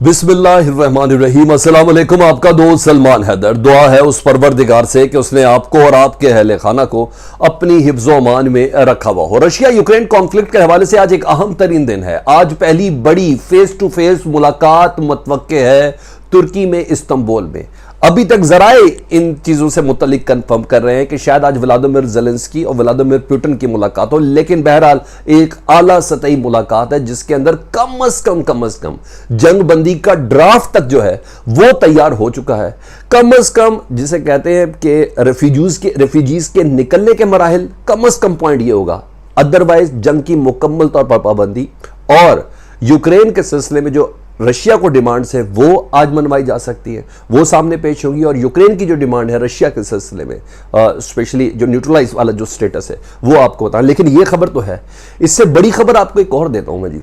बिस्मिल्लाहिर्रहमानिर्रहीम। अस्सलाम वालेकुम। आपका दोस्त सलमान हैदर। दुआ है उस परवरदिगार से कि उसने आपको और आपके अहले खाना को अपनी हिफ्ज़ो अमान में रखा हुआ हो। रशिया यूक्रेन कॉन्फ्लिक्ट के हवाले से आज एक अहम तरीन दिन है। आज पहली बड़ी फेस टू फेस मुलाकात मुतवक्के है तुर्की में, इस्तांबुल में। अभी तक जराए इन चीजों से मुतल्लिक कंफर्म कर रहे हैं कि शायद आज व्लादिमीर ज़ेलेंस्की और व्लादिमीर पुतिन की मुलाकात हो, लेकिन बहरहाल एक आला सतही मुलाकात है जिसके अंदर कम अज कम जंगबंदी का ड्राफ्ट तक जो है वो तैयार हो चुका है। कम अज कम जिसे कहते हैं कि रेफ्यूजीज के निकलने के मराहिल, कम अज कम पॉइंट ये होगा। अदरवाइज जंग की मुकम्मल तौर पर पाबंदी और यूक्रेन के सिलसिले में जो रशिया को डिमांड्स है वो आज मनवाई जा सकती है, वो सामने पेश होगी। और यूक्रेन की जो डिमांड है रशिया के सिलसिले में, स्पेशली जो न्यूट्रलाइज वाला जो स्टेटस है वो आपको बताएं। लेकिन ये खबर तो है, इससे बड़ी खबर आपको एक और देता हूं मैं जी,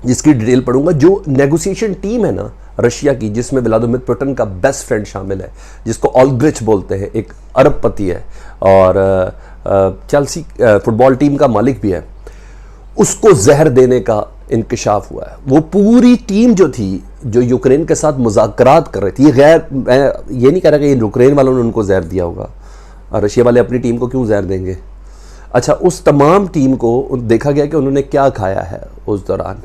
जिसकी डिटेल पढ़ूंगा। जो नेगोशिएशन टीम है ना रशिया की, जिसमें व्लादिमीर पुतिन का बेस्ट फ्रेंड शामिल है, जिसको ऑलग्रिच बोलते हैं, एक अरबपति है और चेल्सी फुटबॉल टीम का मालिक भी है, उसको जहर देने का इंकशाफ हुआ है। वो पूरी टीम जो थी, जो यूक्रेन के साथ मुज़ाकरात कर रही थी, मैं ये नहीं कह रहा कि यूक्रेन वालों ने उनको जहर दिया होगा, रशिया वाले अपनी टीम को क्यों जहर देंगे। अच्छा, उस तमाम टीम को देखा गया कि उन्होंने क्या खाया है उस दौरान,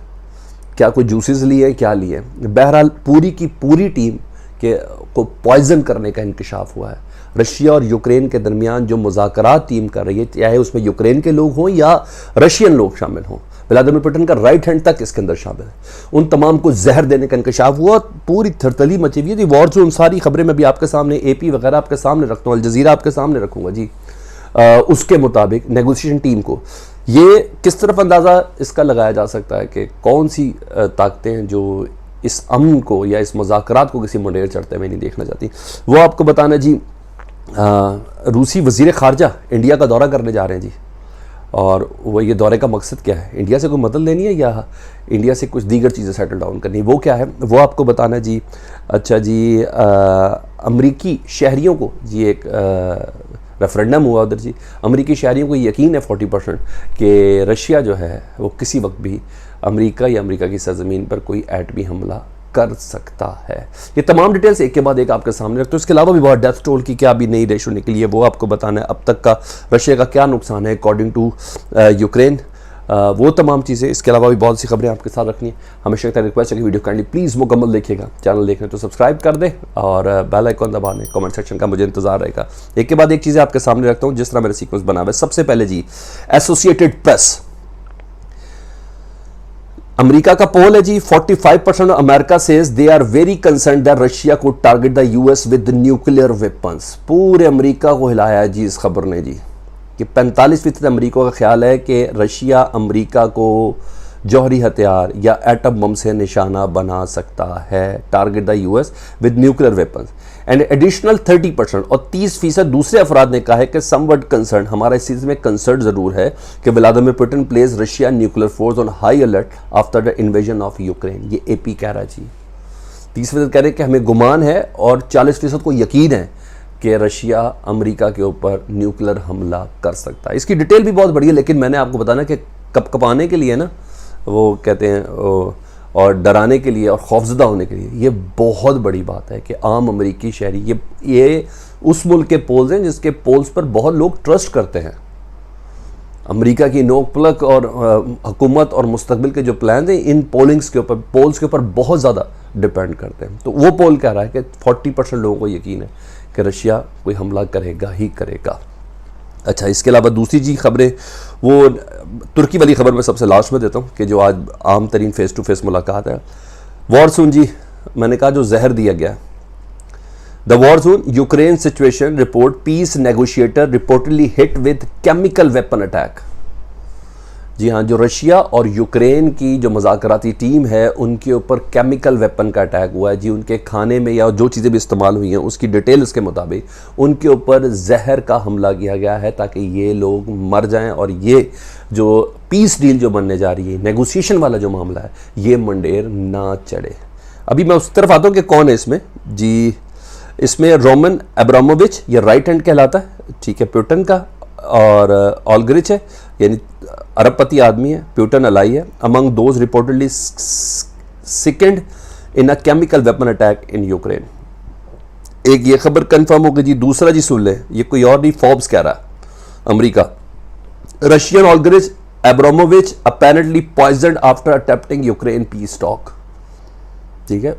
क्या कोई जूसेस लिए, क्या लिए। बहरहाल पूरी की पूरी टीम के को पॉइजन करने का इंकशाफ हुआ है। रशिया और यूक्रेन के दरमियान जो मुज़ाकरात टीम कर रही है, चाहे उसमें यूक्रेन के लोग हों या रशियन लोग शामिल हों, व्लादिमीर पुतिन का राइट हैंड तक इसके अंदर शामिल है, उन तमाम को जहर देने का इंकशाफ हुआ। पूरी थरथली मची हुई थी। वॉर जोन सारी खबरें मैं भी आपके सामने, एपी वगैरह आपके सामने रखता हूँ, अल जज़ीरा आपके सामने रखूंगा जी। उसके मुताबिक नेगोशिएशन टीम को ये किस तरफ अंदाज़ा इसका लगाया जा सकता है कि कौन सी ताकतें हैं जो इस अमन को या इस मुज़ाकरात को किसी मुंडेर चढ़ते हुए नहीं देखना चाहती। वो आपको बताना जी, रूसी वज़ीर ख़ारजा इंडिया का दौरा करने जा रहे हैं जी। और वो ये दौरे का मकसद क्या है, इंडिया से कोई मदद लेनी है या इंडिया से कुछ दीगर चीज़ें सेटल डाउन करनी है, वो क्या है वो आपको बताना जी। अच्छा जी, अमरीकी शहरियों को जी एक रेफरेंडम हुआ उधर जी, अमरीकी शहरियों को यकीन है 40% कि रशिया जो है वो किसी वक्त भी अमरीका या अमरीका की सरजमीन पर कोई एटमी हमला कर सकता है। ये तमाम डिटेल्स एक के बाद एक आपके सामने रखते हैं। इसके अलावा भी बहुत डेथ टोल की क्या अभी नई रेशो निकली है वो आपको बताना है, अब तक का रशिया का क्या नुकसान है अकॉर्डिंग टू यूक्रेन, वो तमाम चीज़ें। इसके अलावा भी बहुत सी खबरें आपके साथ रखनी है। हमेशा का रिक्वेस्ट है कि वीडियो काइंडली प्लीज़ मुकम्मल देखिएगा। चैनल देख रहे हैं तो सब्सक्राइब कर दें और बेल आइकन दबा दें। कमेंट सेक्शन का मुझे इंतजार रहेगा। एक के बाद एक चीज़ें आपके सामने रखता हूँ जिस तरह मेरा सीक्वेंस बना हुआ है। सबसे पहले जी, एसोसिएटेड प्रेस, अमेरिका का पोल है जी, 45% America says they are very concern that Russia को target the US with nuclear weapons. पूरे अमेरिका को हिलाया है जी इस खबर ने जी, कि 45% अमेरिका का ख्याल है कि रशिया अमेरिका को जौहरी हथियार या एटम बम से निशाना बना सकता है, target the US with nuclear weapons. And additional 30% और 30% दूसरे अफराद ने कहा है कि समवट कंसर्न, हमारा इस चीज़ में कंसर्न ज़रूर है कि Vladimir Putin place Russia nuclear force on high alert after the invasion of Ukraine. ये एपी कह रहा है जी। 30% कह रहे हैं कि हमें गुमान है और 40% को यकीन है कि रशिया अमेरिका के ऊपर न्यूक्लियर हमला कर सकता है। इसकी डिटेल भी बहुत बड़ी है, लेकिन मैंने आपको बताना कि कपकपाने के लिए ना, वो कहते हैं, और डराने के लिए और खौफजदा होने के लिए ये बहुत बड़ी बात है कि आम अमेरिकी शहरी, ये उस मुल्क के पोल्स हैं जिसके पोल्स पर बहुत लोग ट्रस्ट करते हैं। अमेरिका की नोक पलक और हुकूमत और मुस्तकबिल के जो प्लान हैं इन पोल्स के ऊपर बहुत ज़्यादा डिपेंड करते हैं। तो वो पोल कह रहा है कि 40% लोगों को यकीन है कि रशिया कोई हमला करेगा ही करेगा। अच्छा, इसके अलावा दूसरी जी खबरें, वो तुर्की वाली खबर मैं सबसे लास्ट में देता हूँ कि जो आज आम तरीन फेस टू फेस मुलाकात है। वॉर जोन जी, मैंने कहा जो जहर दिया गया, the war zone Ukraine situation report, peace negotiator reportedly hit with chemical weapon attack. जी हाँ, जो रशिया और यूक्रेन की जो मुज़ाकराती टीम है उनके ऊपर केमिकल वेपन का अटैक हुआ है जी। उनके खाने में या जो चीज़ें भी इस्तेमाल हुई हैं उसकी डिटेल इसके मुताबिक उनके ऊपर जहर का हमला किया गया है ताकि ये लोग मर जाएं और ये जो पीस डील जो बनने जा रही है, नेगोशिएशन वाला जो मामला है, ये मंडेर ना चढ़े। अभी मैं उस तरफ आता हूँ कि कौन है इसमें जी। इसमें रोमन अब्रामोविच, ये राइट हैंड कहलाता है, ठीक है, पुतिन का, और ऑलग्रिच है, यानी अरबपति आदमी है, पुतिन अलाई है। Among those reportedly second in a chemical weapon attack in Ukraine. एक ये खबर कंफर्म हो गई जी। दूसरा जी सुन ले, ये कोई और नहीं, फोर्ब्स कह रहा है America, Russian oligarch Abramovich apparently poisoned after attempting Ukraine peace talk. ठीक है,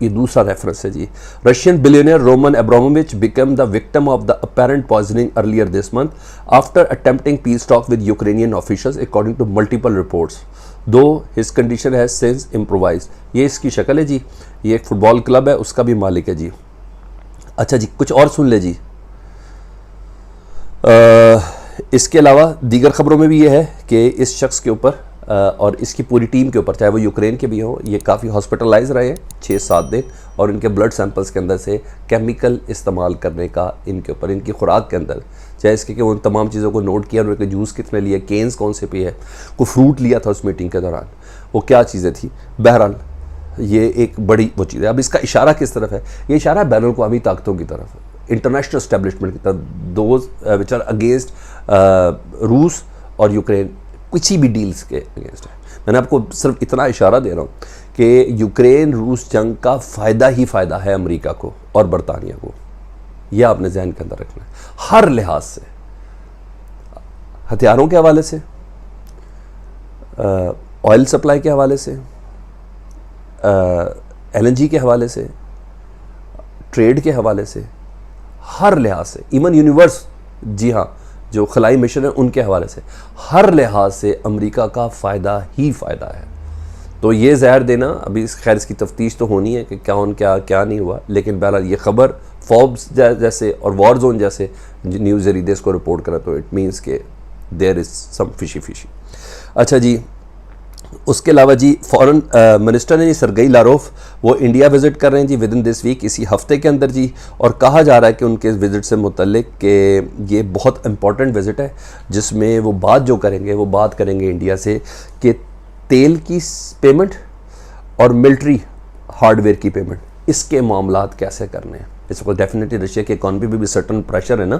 ये दूसरा रेफरेंस है जी। Russian billionaire Roman Abramovich become the victim of the apparent poisoning earlier this month after attempting peace talk with Ukrainian officials according to multiple reports, though his condition has since improvised. ये इसकी शक्ल है जी, ये एक football club है, उसका भी मालिक है जी। अच्छा जी, कुछ और सुन ले जी। इसके अलावा दीगर खबरों में भी ये है कि इस शख्स के ऊपर और इसकी पूरी टीम के ऊपर, चाहे वो यूक्रेन के भी हो, ये काफ़ी हॉस्पिटलाइज रहे हैं 6-7 दिन, और इनके ब्लड सैंपल्स के अंदर से केमिकल इस्तेमाल करने का इनके ऊपर, इनकी खुराक के अंदर, चाहे इसके कि उन तमाम चीज़ों को नोट किया, उनके जूस कितने लिए, केन्स कौन से पिए, कोई फ्रूट लिया था उस मीटिंग के दौरान, वो क्या चीज़ें थी। बहरहाल ये एक बड़ी वो चीज़ है। अब इसका इशारा किस तरफ है? ये इशारा है बैन अवी ताकतों की तरफ, इंटरनेशनल एस्टेब्लिशमेंट की तरफ, दोज विच आर अगेंस्ट रूस और यूक्रेन, किसी भी डील्स के अगेंस्ट है। मैंने आपको सिर्फ इतना इशारा दे रहा हूँ कि यूक्रेन रूस जंग का फ़ायदा ही फ़ायदा है अमेरिका को और बरतानिया को, यह आपने जहन के अंदर रखना है हर लिहाज से, हथियारों के हवाले से, ऑयल सप्लाई के हवाले से, LNG के हवाले से, ट्रेड के हवाले से, हर लिहाज से, इवन यूनिवर्स, जी हाँ, जो खलाई मिशन है उनके हवाले से, हर लिहाज से अमेरिका का फ़ायदा ही फ़ायदा है। तो ये ज़हर देना, अभी खैर इसकी तफ्तीश तो होनी है कि क्या नहीं हुआ, लेकिन बहरहाल ये खबर फोर्ब्स जैसे और वॉर जोन जैसे न्यूज़ जरीदे इसको रिपोर्ट करा, तो इट मीन्स के देयर इज़ सम फिशी। अच्छा जी, उसके अलावा जी फॉरेन मिनिस्टर ने जी सरगई लारोफ, वो इंडिया विज़िट कर रहे हैं जी विद इन दिस वीक, इसी हफ्ते के अंदर जी, और कहा जा रहा है कि उनके विज़िट से मुतल्लिक कि ये बहुत इंपॉर्टेंट विज़िट है, जिसमें वो बात करेंगे इंडिया से कि तेल की पेमेंट और मिलिट्री हार्डवेयर की पेमेंट, इसके मामलात कैसे करने हैं। इस वक्त डेफिनेटली रशिया की इकॉनमी पे भी सर्टन प्रेशर है ना,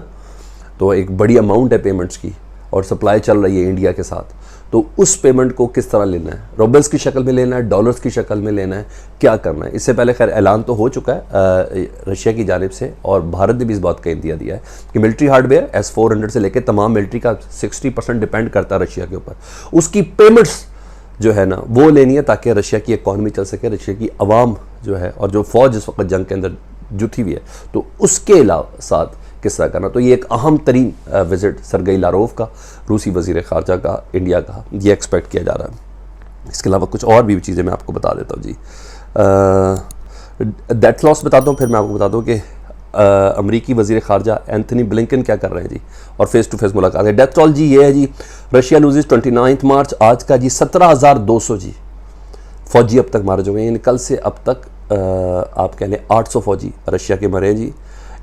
तो एक बड़ी अमाउंट है पेमेंट्स की और सप्लाई चल रही है इंडिया के साथ, तो उस पेमेंट को किस तरह लेना है, रूबल्स की शक्ल में लेना है, डॉलर्स की शक्ल में लेना है, क्या करना है। इससे पहले खैर ऐलान तो हो चुका है रशिया की जानिब से, और भारत ने भी इस बात का इंदिया दिया है कि मिलिट्री हार्डवेयर S-400 से लेकर तमाम मिलिट्री का 60% डिपेंड करता है रशिया के ऊपर, उसकी पेमेंट्स जो है ना वो लेनी है, ताकि रशिया की इकॉनमी चल सके, रशिया की आवाम जो है और जो फ़ौज इस वक्त जंग के अंदर जुटी हुई है, तो उसके अलावा साथ किस तरह करना। तो ये एक अहम तरीन विज़िट सरगई लारोव का, रूसी वज़ीर ख़ारजा का इंडिया का, ये एक्सपेक्ट किया जा रहा है। इसके अलावा कुछ और भी चीज़ें मैं आपको बता देता हूँ जी। डेथ लॉस बताता हूँ, फिर मैं आपको बताता हूँ कि अमरीकी वज़ीर ख़ारजा एंथनी ब्लिंकन क्या कर रहे हैं जी, और फेस टू फेस मुलाकात है। डेथ टॉल जी ये है जी, रशिया लूजेज 29 मार्च, आज का जी 17,200 जी फ़ौजी अब तक मारे जो हैं, कल से अब तक आप कह लें 800 फ़ौजी रशिया के मरे हैं जी।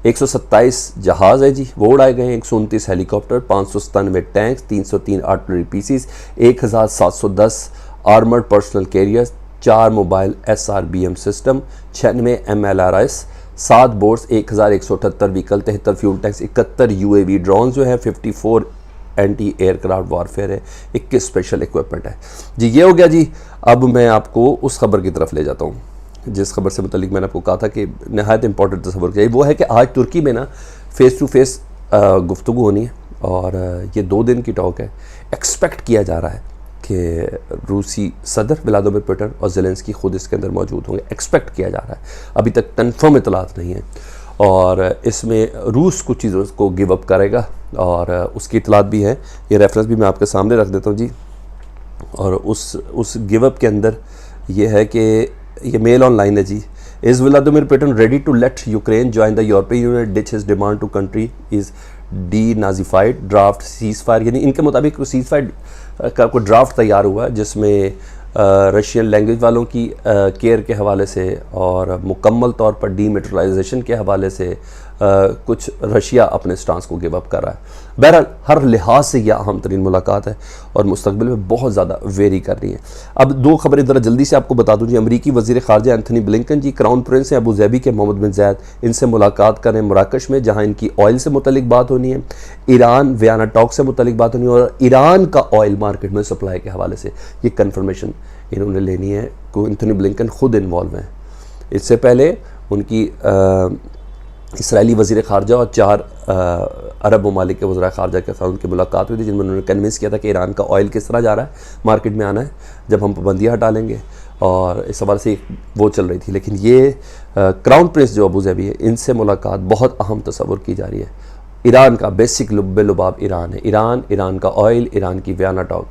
127 जहाज़ है जी वो उड़ाए गए हैं, 129 helicopter, 597 tanks, 303 artillery pieces, 1710 armoured personnel carriers, 4 mobile SRBM system, 96 MLRS, 7 boats, 1178 vehicle, 73 fuel tanks, 71 UAV drone जो है, 54 एंटी एयरक्राफ्ट वारफेयर है, 21 स्पेशल इक्विपमेंट है जी। ये हो गया जी। अब मैं आपको उस खबर की तरफ ले जाता हूँ जिस खबर से मुतल्लिक मैंने आपको कहा था कि नहायत इंपॉर्टेंट तस्वर किया, वो है कि आज तुर्की में ना फेस टू फेस गुफ्तगू होनी है, और ये 2 दिन की टॉक है। एक्सपेक्ट किया जा रहा है कि रूसी सदर व्लादिमीर पुतिन और ज़ेलेंस्की खुद इसके अंदर मौजूद होंगे, एक्सपेक्ट किया जा रहा है, अभी तक कन्फर्म इतलात नहीं है, और इसमें रूस कुछ चीज़ों को गिव अप करेगा, और उसकी इतलात भी है, ये रेफरेंस भी मैं आपके सामने रख देता हूँ जी। और उस गिव अप के अंदर ये है कि ये मेल ऑनलाइन है जी, is Vladimir Putin ready to let Ukraine join the European Union ditch his demand to country is denazified draft ceasefire, यानी इनके मुताबिक सीज फायर का कोई ड्राफ्ट तैयार हुआ है जिसमें रशियन लैंग्वेज वालों की केयर के हवाले से और मुकम्मल तौर पर डीमिलिटराइजेशन के हवाले से कुछ रशिया अपने स्टांस को गिव अप कर रहा है। बहरहाल हर लिहाज से यह अहम तरीन मुलाकात है और मुस्तकबिल में बहुत ज़्यादा वेरी कर रही है। अब 2 खबरें ज़रा जल्दी से आपको बता दूँ जी। अमरीकी वज़ीर ख़ारजा एंथनी ब्लिंकन जी क्राउन प्रिंस हैं अबू ज़ैबी के मोहम्मद बिन ज़ायद, इनसे मुलाकात करें मराकश में, जहाँ इनकी ऑयल से मुतलिक बात होनी है, ईरान वियना टॉक से मुतलिक बात होनी है, और ईरान का ऑयल मार्केट में सप्लाई के हवाले से ये कन्फर्मेशन इन्होंने लेनी है। को एंथनी ब्लिंकन खुद इन्वॉल्व हैं। इससे पहले उनकी इसराइली वज़ीर ख़ारजा और 4 अरब ममालिक के वज़ीर ख़ारजा के साथ उनकी मुलाकात हुई थी, जिनमें उन्होंने कन्विंस किया था कि ईरान का ऑयल किस तरह जा रहा है, मार्केट में आना है जब हम पाबंदियाँ हटा लेंगे, और इस हवाले से वो चल रही थी। लेकिन ये क्राउन प्रिंस जो अबू धाबी है, इनसे मुलाकात बहुत अहम तस्वुर की जा रही है। ईरान का बेसिक लुब्बे लुबाब ईरान है, ईरान का ऑयल, ईरान की वियना टॉक,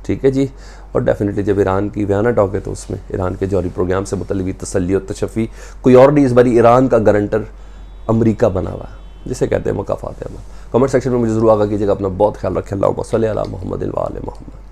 ठीक है जी। और डेफिनेटली जब ईरान की वियना टॉक है तो उसमें ईरान के जौहरी प्रोग्राम से मुतल्लिक़ तसल्ली और तशफ़ी कोई और नहीं, इस बारी ईरान का गारंटर अमेरिका बना हुआ है, जिसे कहते हैं मकाफ़ात अमन। कमेंट सेक्शन में मुझे ज़रूर आगाह कीजिएगा। अपना बहुत ख्याल रखें। अल्लाहुम्मा सल्ली अला मुहम्मद व आले मुहम्मद।